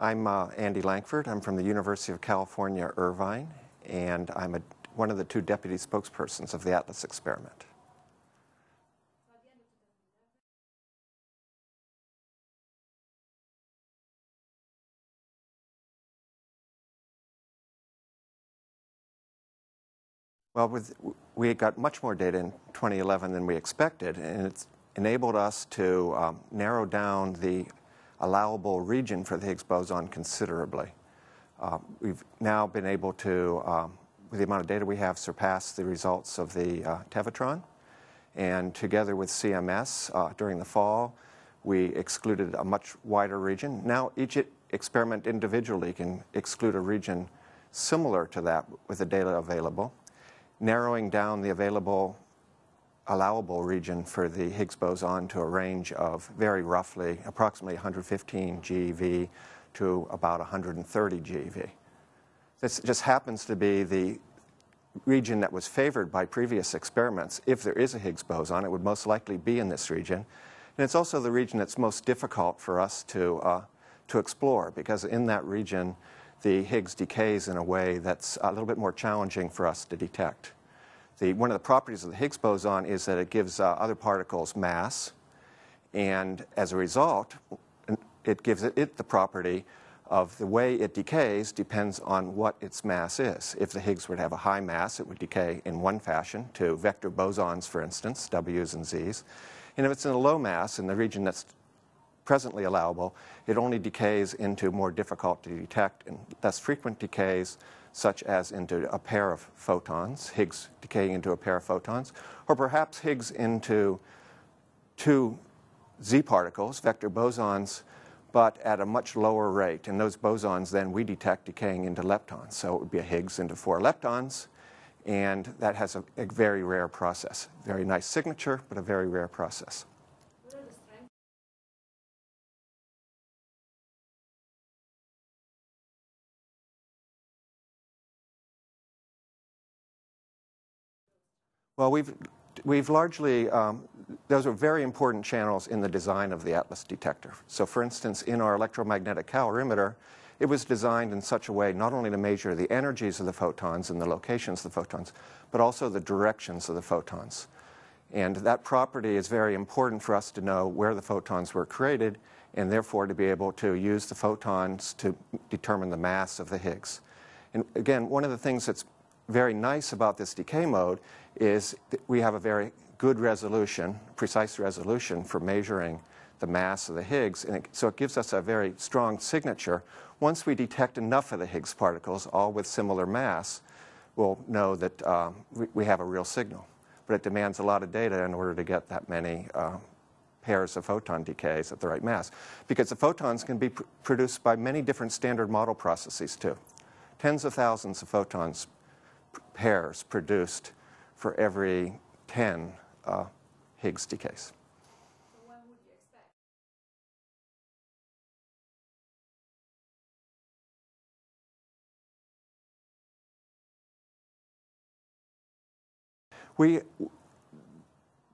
I'm Andy Lankford. I'm from the University of California, Irvine, and I'm one of the two deputy spokespersons of the ATLAS experiment. Well, we got much more data in 2011 than we expected, and it's enabled us to narrow down the allowable region for the Higgs boson considerably. We've now been able to, with the amount of data we have, surpass the results of the Tevatron. And together with CMS, during the fall, we excluded a much wider region. Now each experiment individually can exclude a region similar to that with the data available, narrowing down the allowable region for the Higgs boson to a range of very roughly approximately 115 GeV to about 130 GeV. This just happens to be the region that was favored by previous experiments. If there is a Higgs boson, it would most likely be in this region. And it's also the region that's most difficult for us to explore, because in that region the Higgs decays in a way that's a little bit more challenging for us to detect. One of the properties of the Higgs boson is that it gives other particles mass, and as a result, it gives it the property of the way it decays depends on what its mass is. If the Higgs were to have a high mass, it would decay in one fashion to vector bosons, for instance, W's and Z's. And if it's in a low mass, in the region that's presently allowable, it only decays into more difficult to detect and less frequent decays, such as into a pair of photons, Higgs decaying into a pair of photons, or perhaps Higgs into two Z particles, vector bosons, but at a much lower rate. And those bosons then we detect decaying into leptons. So it would be a Higgs into 4 leptons, and that has a very rare process. Very nice signature, but a very rare process. Well, we've largely, those are very important channels in the design of the ATLAS detector. So for instance, in our electromagnetic calorimeter, it was designed in such a way not only to measure the energies of the photons and the locations of the photons, but also the directions of the photons. And that property is very important for us to know where the photons were created, and therefore to be able to use the photons to determine the mass of the Higgs. And again, one of the things that's very nice about this decay mode is that we have a very good resolution, precise resolution for measuring the mass of the Higgs, and so it gives us a very strong signature. Once we detect enough of the Higgs particles, all with similar mass, we'll know that we have a real signal. But it demands a lot of data in order to get that many pairs of photon decays at the right mass, because the photons can be produced by many different standard model processes too. Tens of thousands of photons pairs produced for every 10 Higgs decays. So when would you expect?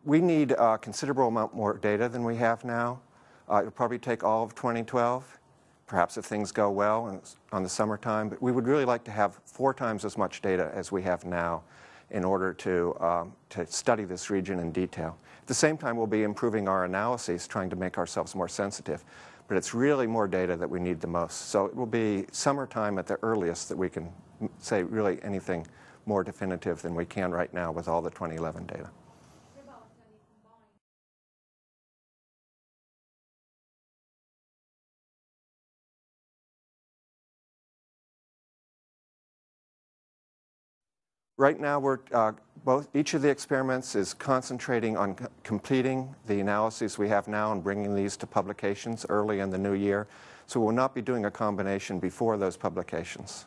We need a considerable amount more data than we have now. It'll probably take all of 2012. Perhaps if things go well on the summertime, but we would really like to have 4 times as much data as we have now in order to study this region in detail. At the same time, we'll be improving our analyses, trying to make ourselves more sensitive. But it's really more data that we need the most. So it will be summertime at the earliest that we can say really anything more definitive than we can right now with all the 2011 data. Right now, each of the experiments is concentrating on completing the analyses we have now and bringing these to publications early in the new year. So we'll not be doing a combination before those publications.